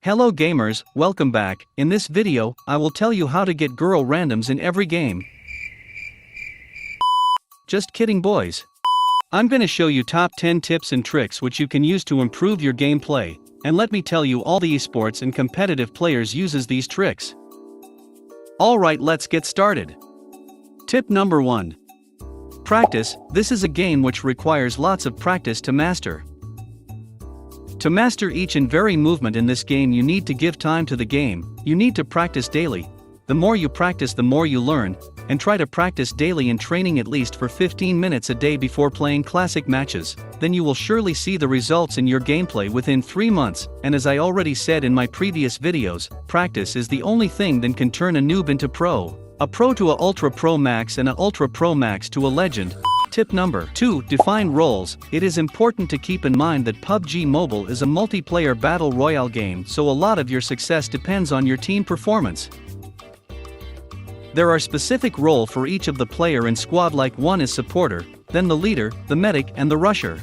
Hello gamers, welcome back. In this video, I will tell you how to get girl randoms in every game. Just kidding boys. I'm gonna show you top 10 tips and tricks which you can use to improve your gameplay, and let me tell you all the esports and competitive players uses these tricks. Alright, let's get started. Tip number 1. Practice. This is a game which requires lots of practice to master. To master each and every movement in this game you need to give time to the game, you need to practice daily. The more you practice the more you learn, and try to practice daily in training at least for 15 minutes a day before playing classic matches, then you will surely see the results in your gameplay within 3 months, and as I already said in my previous videos, practice is the only thing that can turn a noob into pro, a pro to a ultra pro max and a ultra pro max to a legend. Tip number 2. Define roles. It is important to keep in mind that Pubg Mobile is a multiplayer battle royale game, so a lot of your success depends on your team performance. There are specific roles for each of the player and squad, like one is supporter, then the leader, the medic and the rusher.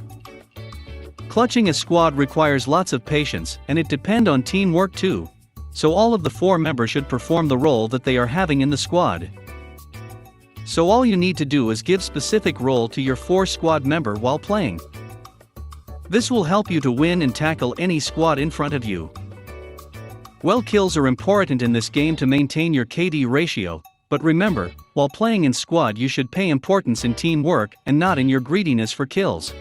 Clutching a squad requires lots of patience, and it depends on teamwork too. So all of the 4 members should perform the role that they are having in the squad. So all you need to do is give specific role to your 4 squad member while playing. This will help you to win and tackle any squad in front of you. Well, kills are important in this game to maintain your KD ratio, but remember, while playing in squad you should pay importance in teamwork and not in your greediness for kills.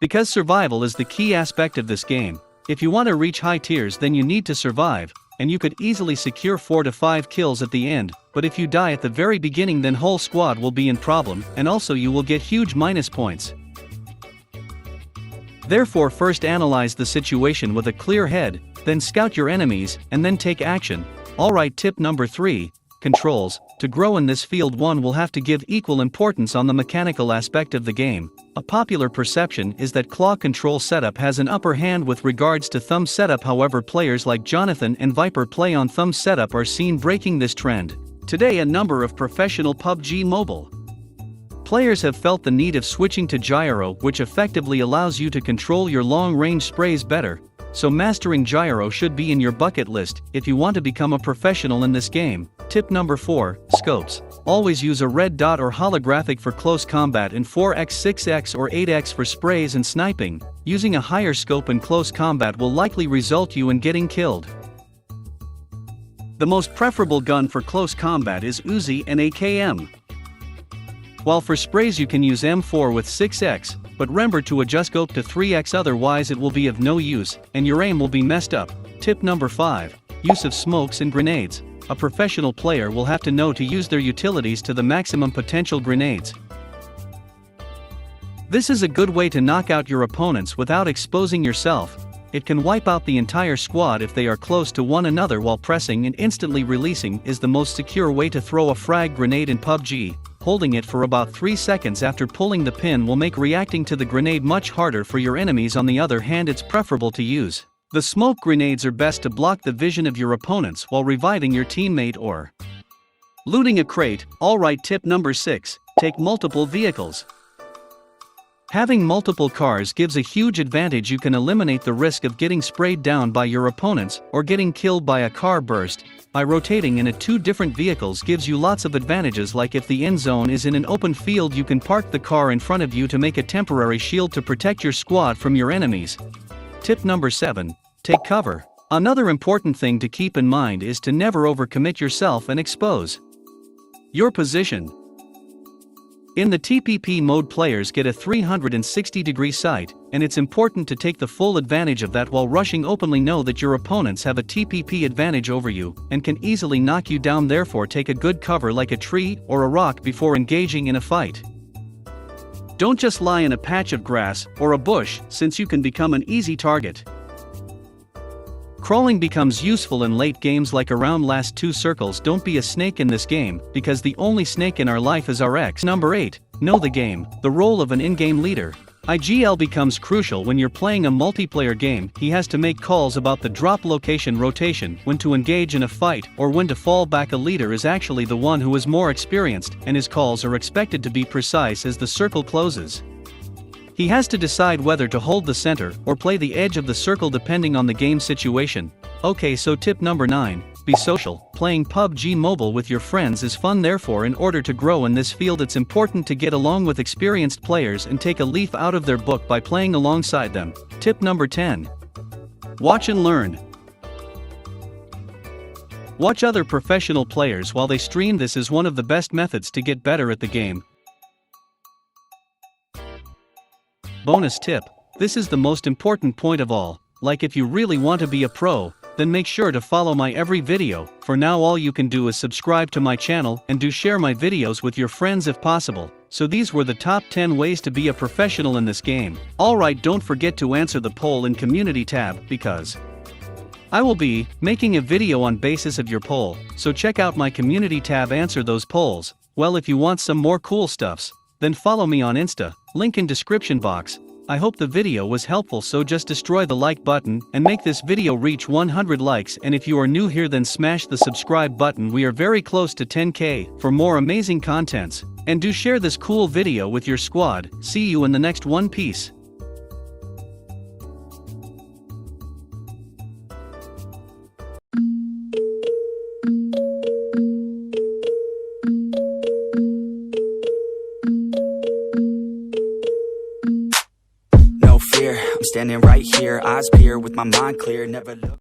Because survival is the key aspect of this game. If you want to reach high tiers, then you need to survive, and you could easily secure 4 to 5 kills at the end, but if you die at the very beginning then whole squad will be in problem, and also you will get huge minus points. Therefore, first analyze the situation with a clear head, then scout your enemies, and then take action. Alright, tip number 3. Controls. To grow in this field, one will have to give equal importance on the mechanical aspect of the game. A popular perception is that claw control setup has an upper hand with regards to thumb setup, however players like Jonathan and Viper play on thumb setup are seen breaking this trend. Today a number of professional Pubg Mobile players have felt the need of switching to gyro, which effectively allows you to control your long-range sprays better, so mastering gyro should be in your bucket list if you want to become a professional in this game. Tip number 4. Scopes. Always use a red dot or holographic for close combat and 4x, 6x or 8x for sprays and sniping. Using a higher scope in close combat will likely result you in getting killed. The most preferable gun for close combat is Uzi and AKM. While for sprays you can use M4 with 6x, but remember to adjust scope to 3x, otherwise it will be of no use, and your aim will be messed up. Tip number 5. Use of smokes and grenades. A professional player will have to know to use their utilities to the maximum potential grenades. This is a good way to knock out your opponents without exposing yourself. It can wipe out the entire squad if they are close to one another, while pressing and instantly releasing is the most secure way to throw a frag grenade in PUBG. Holding it for about 3 seconds after pulling the pin will make reacting to the grenade much harder for your enemies. On the other hand, it's preferable to use the smoke grenades are best to block the vision of your opponents while reviving your teammate or looting a crate. Alright, tip number 6. Take multiple vehicles. Having multiple cars gives a huge advantage. You can eliminate the risk of getting sprayed down by your opponents or getting killed by a car burst. By rotating in 2 different vehicles gives you lots of advantages, like if the end zone is in an open field you can park the car in front of you to make a temporary shield to protect your squad from your enemies. Tip number 7. Take cover. Another important thing to keep in mind is to never overcommit yourself and expose your position. In the TPP mode, players get a 360-degree sight, and it's important to take the full advantage of that while rushing openly. Know that your opponents have a TPP advantage over you, and can easily knock you down, therefore take a good cover like a tree or a rock before engaging in a fight. Don't just lie in a patch of grass or a bush, since you can become an easy target. Crawling becomes useful in late games, like around last 2 circles. Don't be a snake in this game, because the only snake in our life is our ex. Number 8. Know the game. The role of an in-game leader. IGL becomes crucial when you're playing a multiplayer game. He has to make calls about the drop location, rotation, when to engage in a fight, or when to fall back. A leader is actually the one who is more experienced, and his calls are expected to be precise as the circle closes. He has to decide whether to hold the center or play the edge of the circle depending on the game situation. Okay, so tip number 9, be social. Playing PUBG Mobile with your friends is fun, therefore in order to grow in this field it's important to get along with experienced players and take a leaf out of their book by playing alongside them. Tip number 10. Watch and learn. Watch other professional players while they stream. This is one of the best methods to get better at the game. Bonus tip. This is the most important point of all. Like, if you really want to be a pro, then make sure to follow my every video. For now all you can do is subscribe to my channel and do share my videos with your friends if possible. So these were the top 10 ways to be a professional in this game. Alright, don't forget to answer the poll in community tab, because I will be making a video on basis of your poll, so check out my community tab, answer those polls. Well, if you want some more cool stuffs, then follow me on Insta, link in description box. I hope the video was helpful, so just destroy the like button and make this video reach 100 likes, and if you are new here then smash the subscribe button. We are very close to 10k for more amazing contents, and do share this cool video with your squad. See you in the next one. Peace. I'm standing right here, eyes peer with my mind clear, never look